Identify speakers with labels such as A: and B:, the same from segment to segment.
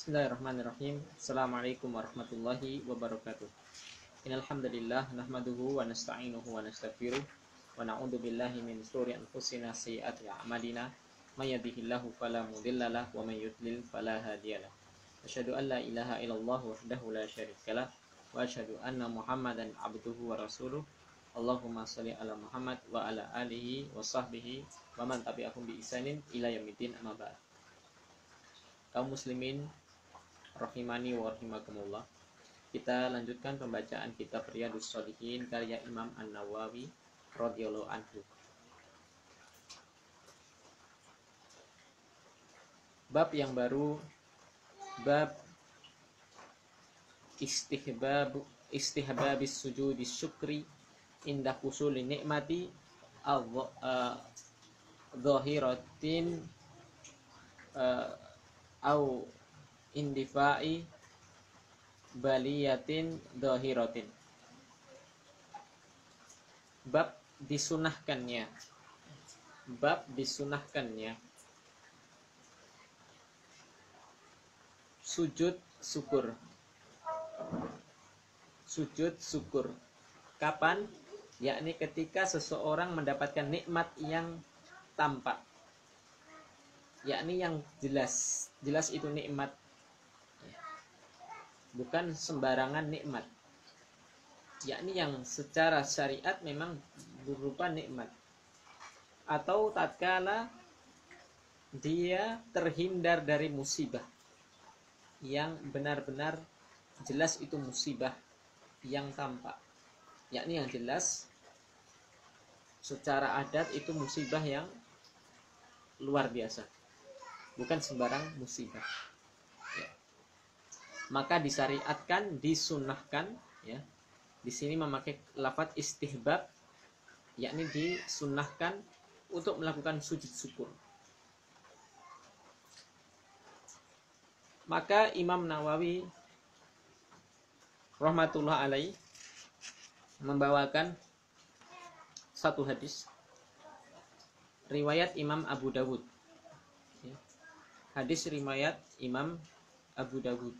A: Bismillahirrahmanirrahim. Assalamualaikum warahmatullahi wabarakatuh. Innal hamdalillah nahmaduhu wa nasta'inuhu wa nastaghfiruh wa na'udzu billahi min shururi anfusina sayyiati a'malina may yahdihillahu fala mudhillalah wa may yudlil fala hadiyalah. Asyhadu an la ilaha illallah wahdahu la syarikalah wa asyhadu anna Muhammadan abduhu wa rasuluh. Allahumma shalli ala Muhammad wa ala alihi wa sahbihi wa man tabi'ahum bi ihsanin ila yaumiddin, amma ba'd. Kaum muslimin rahimani wa rahimakumullah. Kita lanjutkan pembacaan kitab Riyadhus Shalihin karya Imam An-Nawawi radhiyallahu anhu. Bab yang baru, bab istihbabis sujudi syukri inda husuli nikmati dhahiratin au indifa'i baliyatin dhahiratin. Bab disunahkannya sujud syukur. Kapan? Yakni ketika seseorang mendapatkan nikmat yang tampak, yakni yang jelas itu nikmat, bukan sembarangan nikmat, yakni yang secara syariat memang berupa nikmat, atau tatkala dia terhindar dari musibah yang benar-benar jelas itu musibah yang tampak, yakni yang jelas secara adat itu musibah yang luar biasa, bukan sembarang musibah. Ya. Maka disyariatkan, disunahkan, ya. Di sini memakai lafaz istihbab, yakni disunahkan untuk melakukan sujud syukur. Maka Imam Nawawi rahmatullah alaih membawakan satu hadis riwayat Imam Abu Dawud. Hadis riwayat Imam Abu Dawud.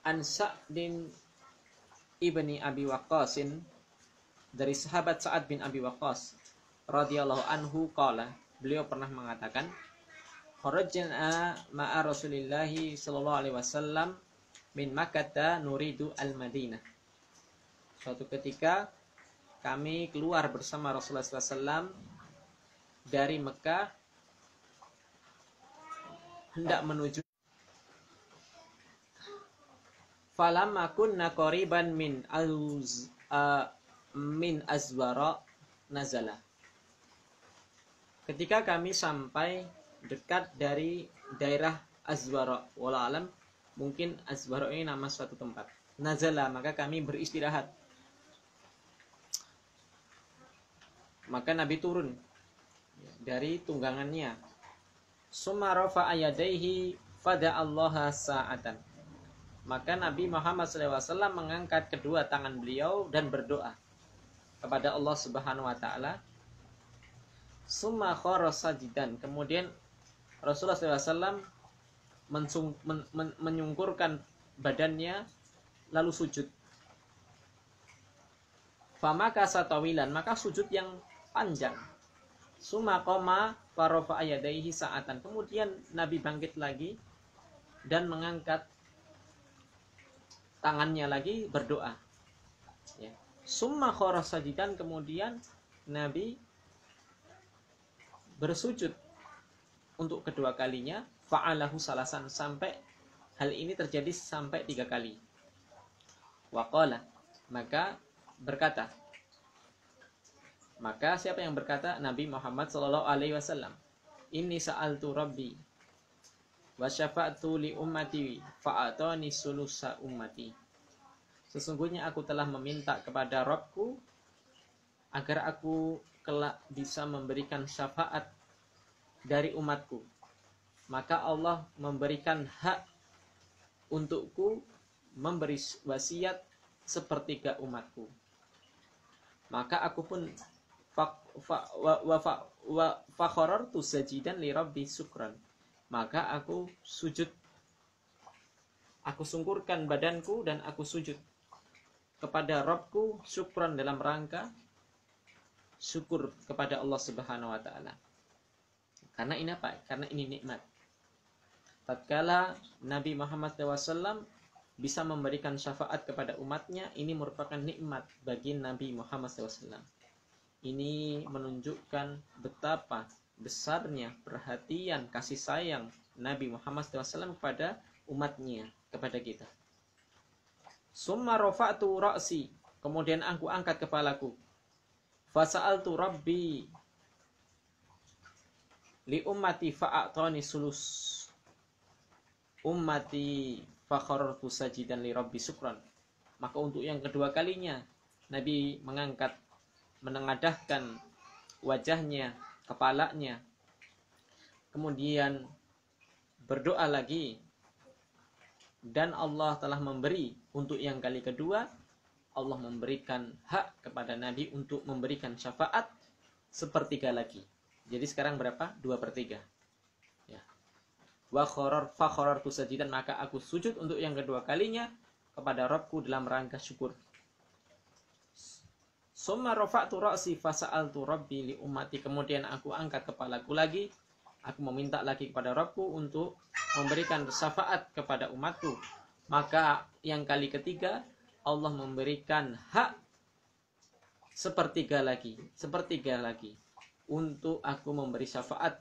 A: An Sa'din ibni Abi Waqqasin, dari sahabat Sa'ad bin Abi Waqqas radhiyallahu anhu qala, beliau pernah mengatakan, kharajna ma'a Rasulillahi sallallahu alaihi wasallam min Makkah nuridu al-Madinah. Suatu ketika kami keluar bersama Rasulullah SAW dari Mekah hendak menuju. Falamma kunna qariban min Azwara nazala. Ketika kami sampai dekat dari daerah Azwara, wallahu alam mungkin Azwara ini nama suatu tempat. Nazala, maka kami beristirahat. Maka Nabi turun dari tunggangannya. Summa rafa'a yadayhi fada'allaha sa'atan. Maka Nabi Muhammad SAW mengangkat kedua tangan beliau dan berdoa kepada Allah Subhanahu wa taala. Summa khara sajidan. Kemudian Rasulullah SAW menyungkurkan badannya lalu sujud. Famaka satawilan, maka sujud yang panjang. Summa qama farafa'a yadayhi sa'atan. Kemudian Nabi bangkit lagi dan mengangkat tangannya lagi berdoa. Ya. Summa khara sajidan, kemudian Nabi bersujud untuk kedua kalinya, fa'alahu salasan, sampai hal ini terjadi sampai 3 kali. Waqala, maka berkata. Maka siapa yang berkata? Nabi Muhammad sallallahu alaihi wasallam. Inni sa'altu rabbi wa syafa'tu li ummati fa'atani sulusa ummati. Sesungguhnya aku telah meminta kepada Rabbku agar aku kelak bisa memberikan syafaat dari umatku. Maka Allah memberikan hak untukku memberi wasiat sepertiga umatku. maka aku pun fakharartu sajidan li rabbi syukran, maka aku sujud, aku sungkurkan badanku dan aku sujud kepada Rabbku syukran, dalam rangka syukur kepada Allah Subhanahu wa taala. Karena ini apa? Karena ini nikmat. Tatkala Nabi Muhammad SAW bisa memberikan syafaat kepada umatnya, ini merupakan nikmat bagi Nabi Muhammad SAW. Ini menunjukkan betapa besarnya perhatian kasih sayang Nabi Muhammad SAW kepada umatnya, kepada kita. Summa rafa'tu ra'si, kemudian aku angkat kepalaku. Fasa'altu Rabbi li ummati fa'atani sulus ummati fakharartu sajidan li rabbi syukran. Maka untuk yang kedua kalinya Nabi mengangkat, menengadahkan wajahnya, kepalanya, kemudian berdoa lagi, dan Allah telah memberi untuk yang kali kedua. Allah memberikan hak kepada Nabi untuk memberikan syafaat sepertiga lagi. Jadi sekarang berapa? 2/3. Ya. Wa fakharartu sajidan, maka aku sujud untuk yang kedua kalinya kepada Rabbku dalam rangka syukur. Summa rafa'tu ra'si fasa'altu Rabbi li ummati, kemudian aku angkat kepalaku lagi, aku meminta lagi kepada Rabbku untuk memberikan syafaat kepada umatku. Maka yang kali ketiga Allah memberikan hak sepertiga lagi untuk aku memberi syafaat.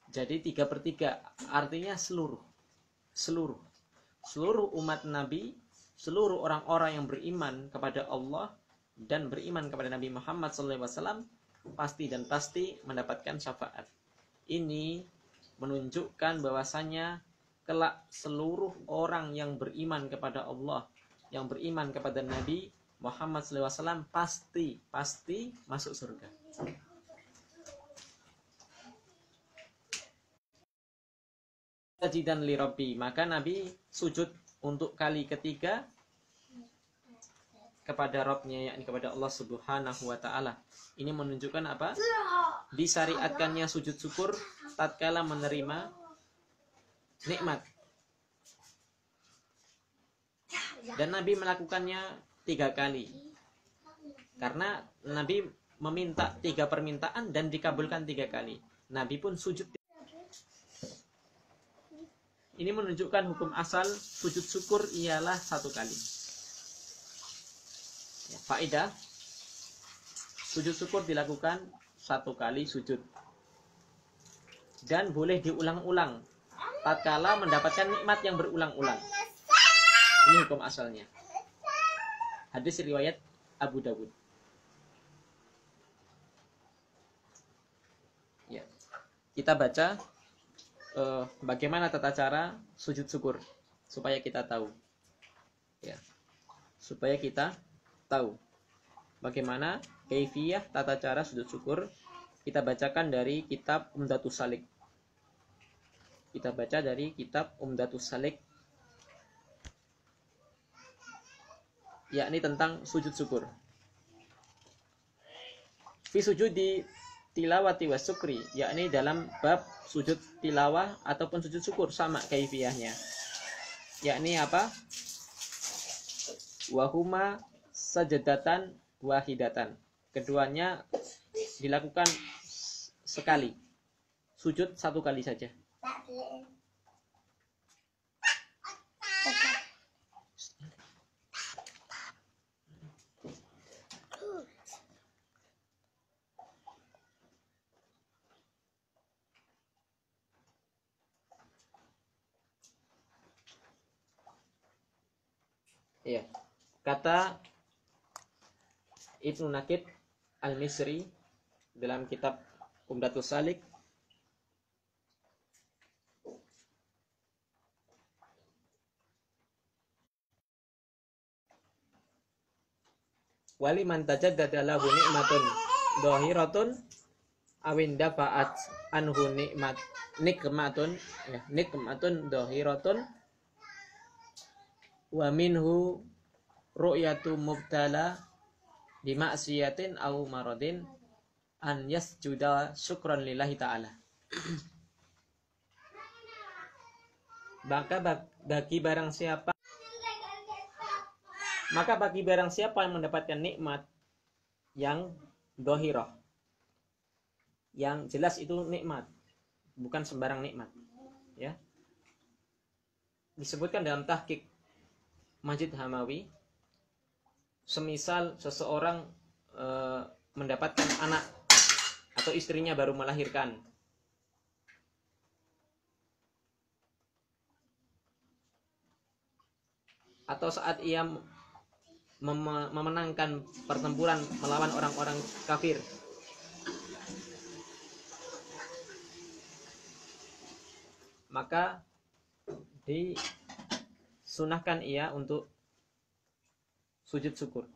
A: Jadi 3/3, artinya seluruh umat Nabi, seluruh orang-orang yang beriman kepada Allah dan beriman kepada Nabi Muhammad SAW pasti mendapatkan syafaat. Ini menunjukkan bahwasanya kelak seluruh orang yang beriman kepada Allah, yang beriman kepada Nabi Muhammad SAW pasti masuk surga. Sajidan li Rabbi, maka Nabi sujud untuk kali ketiga kepada Rabbnya, yakni kepada Allah Subhanahu wa taala. Ini menunjukkan apa? Disyariatkannya sujud syukur tatkala menerima nikmat. Dan Nabi melakukannya 3 kali. Karena Nabi meminta 3 permintaan dan dikabulkan 3 kali. Nabi pun sujud. Ini menunjukkan hukum asal sujud syukur ialah 1 kali. Ya, faedah, sujud syukur dilakukan 1 kali sujud. Dan boleh diulang-ulang tatkala mendapatkan nikmat yang berulang-ulang. Ini hukum asalnya. Hadis riwayat Abu Dawud. Ya. Kita baca bagaimana tata cara sujud syukur supaya kita tahu. Ya. Supaya kita tahu bagaimana kaifiyah tata cara sujud syukur. Kita bacakan dari kitab Umdatus Salik. Kita baca dari kitab Umdatus Salik, yakni tentang sujud syukur. Fi sujudi tilawati wa syukri, yakni dalam bab sujud tilawah ataupun sujud syukur sama kaifiyahnya. Yakni apa? Wahuma sajadatan wahidatan. Keduanya dilakukan sekali. Sujud 1 kali saja. Ya. Kata Ibnu Nakid Al-Misri dalam kitab Umdatus Salik, wali man tajaddada lahu nikmatun dhahiratun awin dafa'at anhu nikmatun dhahiratun wa minhu ru'yatu mubtala bima'siyatin au maradin an yasjuda syukran lillahi ta'ala. Bagi barang siapa yang mendapatkan nikmat yang dohirah, yang jelas itu nikmat, bukan sembarang nikmat, ya. Disebutkan dalam tahqiq Majid Hamawi, semisal seseorang mendapatkan anak atau istrinya baru melahirkan, atau saat ia memenangkan pertempuran melawan orang-orang kafir, maka disunahkan ia untuk sujud syukur.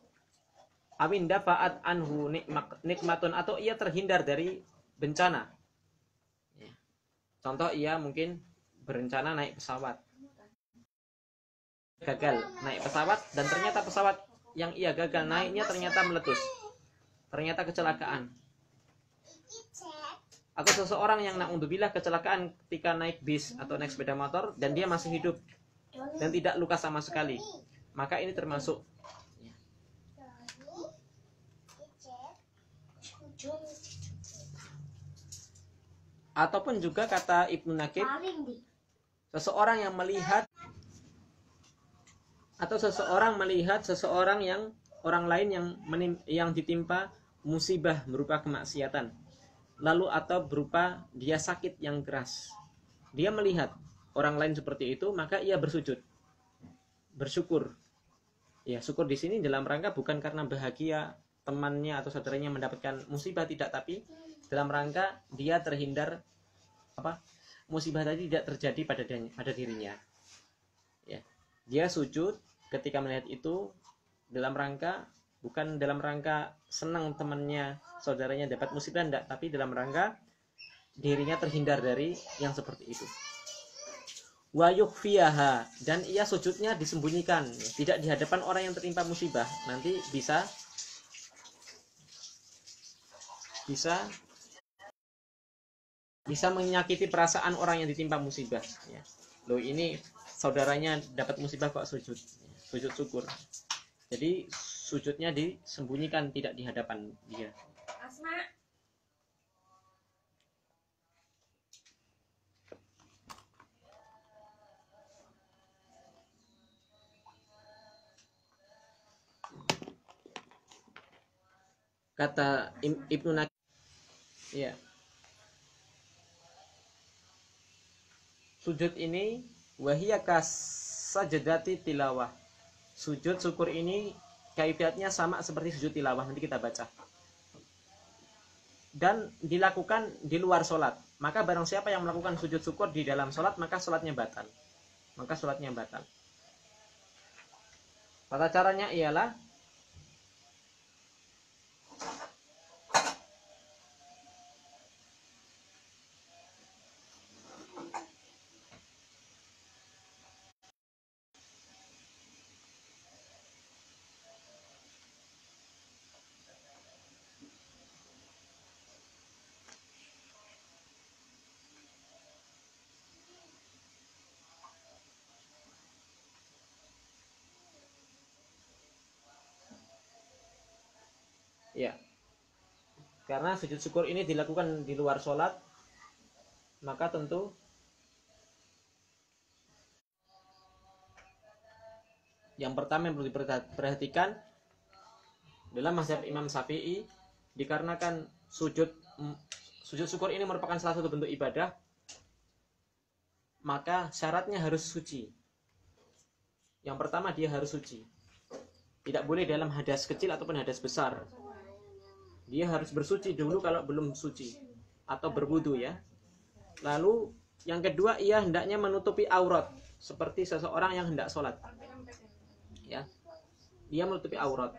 A: Awin dafa'at anhu nikmatun, atau ia terhindar dari bencana. Contoh, ia mungkin berencana naik pesawat, gagal naik pesawat, dan ternyata pesawat yang ia gagal naiknya ternyata meletus, ternyata kecelakaan. Atau seseorang yang na'udzubillah kecelakaan ketika naik bis atau naik sepeda motor dan dia masih hidup dan tidak luka sama sekali, maka ini termasuk. Ataupun juga kata Ibnu Nakib, seseorang yang melihat seseorang yang orang lain yang ditimpa musibah berupa kemaksiatan, lalu atau berupa dia sakit yang keras, dia melihat orang lain seperti itu, maka ia bersyukur. Ya, syukur di sini dalam rangka bukan karena bahagia temannya atau saudaranya mendapatkan musibah, tidak, tapi dalam rangka dia terhindar musibah tadi tidak terjadi pada dirinya. Ya, dia sujud ketika melihat itu bukan dalam rangka senang temannya, saudaranya dapat musibah, tidak, tapi dalam rangka dirinya terhindar dari yang seperti itu. Wa yukhfiyaha, dan ia sujudnya disembunyikan, tidak di hadapan orang yang tertimpa musibah, nanti bisa menyakiti perasaan orang yang ditimpa musibah, ya. Loh, ini saudaranya dapat musibah kok sujud syukur. Jadi sujudnya disembunyikan, tidak di hadapan dia. Kata Ibnu Nakib, ya, sujud ini wahiyya kasajadati tilawah. Sujud syukur ini kaifiatnya sama seperti sujud tilawah, nanti kita baca. Dan dilakukan di luar sholat. Maka barang siapa yang melakukan sujud syukur di dalam sholat, maka sholatnya batal. Tata caranya ialah ya, karena sujud syukur ini dilakukan di luar sholat, maka tentu yang pertama yang perlu diperhatikan dalam mazhab Imam Syafi'i, dikarenakan sujud syukur ini merupakan salah satu bentuk ibadah, maka syaratnya harus suci. Yang pertama, dia harus suci, tidak boleh dalam hadas kecil ataupun hadas besar. Dia harus bersuci dulu kalau belum suci, atau berwudu, ya. Lalu yang kedua, ia hendaknya menutupi aurat seperti seseorang yang hendak sholat, ya. Dia menutupi aurat.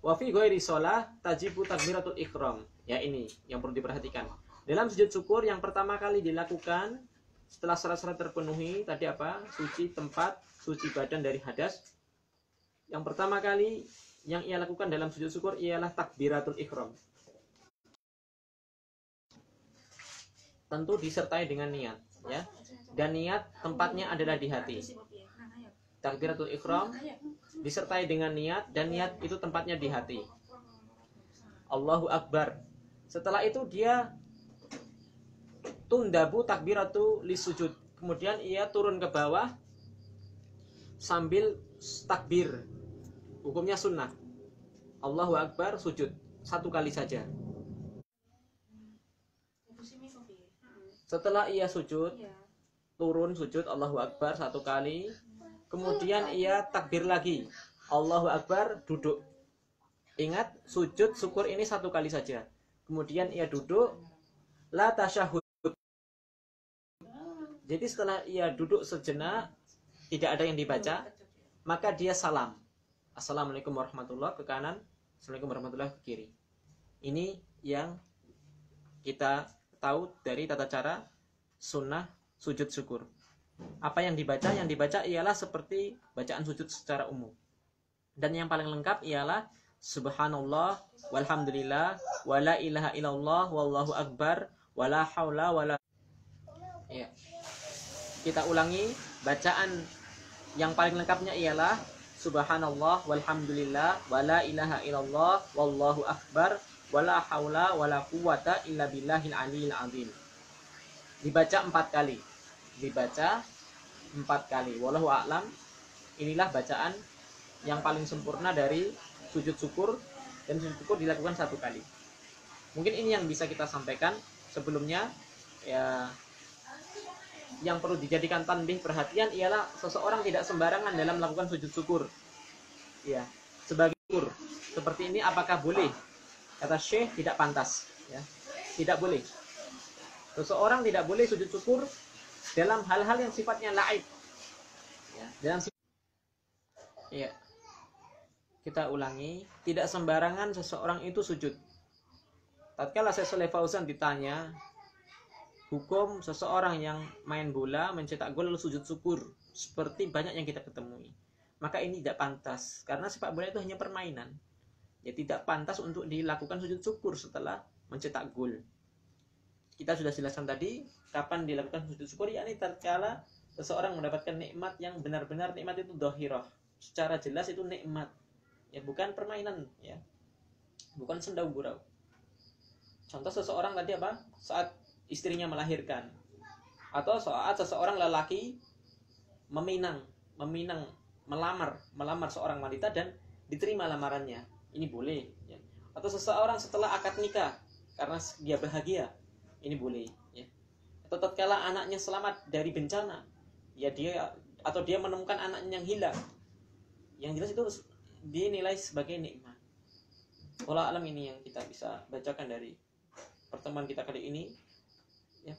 A: Wa fi ghairi shalah tajibu takbiratul ihram. Ya, ini yang perlu diperhatikan. Dalam sujud syukur yang pertama kali dilakukan setelah syarat-syarat terpenuhi tadi suci tempat, suci badan dari hadas. Yang pertama kali yang ia lakukan dalam sujud syukur ialah takbiratul ihram. Tentu disertai dengan niat, ya. Dan niat tempatnya adalah di hati. Takbiratul ihram disertai dengan niat, dan niat itu tempatnya di hati. Allahu Akbar. Setelah itu dia tundabu takbiratu lisujud. Kemudian ia turun ke bawah sambil takbir. Hukumnya sunnah. Allahu Akbar, sujud. Satu kali saja. Setelah ia sujud, turun sujud Allahu Akbar satu kali. Kemudian ia takbir lagi. Allahu Akbar, duduk. Ingat, sujud syukur ini satu kali saja. Kemudian ia duduk. La tasyahud. Jadi setelah ia duduk sejenak, tidak ada yang dibaca, maka dia salam. Assalamualaikum warahmatullahi ke kanan, Assalamualaikum warahmatullahi ke kiri. Ini yang kita tahu dari tata cara sunnah sujud syukur. Apa yang dibaca? Yang dibaca ialah seperti bacaan sujud secara umum. Dan yang paling lengkap ialah subhanallah walhamdulillah wala ilaha illallah wallahu akbar wala haula wala. Ya. Kita ulangi, bacaan yang paling lengkapnya ialah subhanallah walhamdulillah wala ilaha illallah wallahu akbar wala haula wala quwata illa billahil aliyil azim. Dibaca 4 kali. Dibaca 4 kali. Wallahu a'lam. Inilah bacaan yang paling sempurna dari sujud syukur, dan sujud syukur dilakukan 1 kali. Mungkin ini yang bisa kita sampaikan. Sebelumnya ya, yang perlu dijadikan tanbih perhatian ialah seseorang tidak sembarangan dalam melakukan sujud syukur. Ya, sebagai syukur seperti ini apakah boleh? Kata Syekh, tidak pantas, ya. Tidak boleh. Seseorang tidak boleh sujud syukur dalam hal-hal yang sifatnya laib. Ya, dalam ya. Kita ulangi, tidak sembarangan seseorang itu sujud. Tatkala Syekh Shalih Fauzan ditanya hukum seseorang yang main bola mencetak gol lalu sujud syukur, seperti banyak yang kita ketemui, maka ini tidak pantas, karena sepak bola itu hanya permainan. Ya, tidak pantas untuk dilakukan sujud syukur setelah mencetak gol. Kita sudah jelaskan tadi kapan dilakukan sujud syukur, yakni tatkala seseorang mendapatkan nikmat yang benar-benar nikmat itu dhahirah, secara jelas itu nikmat, ya, bukan permainan, ya, bukan sendau gurau. Contoh seseorang tadi apa? Saat istrinya melahirkan, atau saat seseorang lelaki melamar seorang wanita dan diterima lamarannya, ini boleh, ya. Atau seseorang setelah akad nikah karena dia bahagia, ini boleh, ya. Atau tatkala anaknya selamat dari bencana, ya, dia menemukan anaknya yang hilang, yang jelas itu dinilai sebagai nikmat. Wallahu alam, ini yang kita bisa bacakan dari pertemuan kita kali ini. Ya,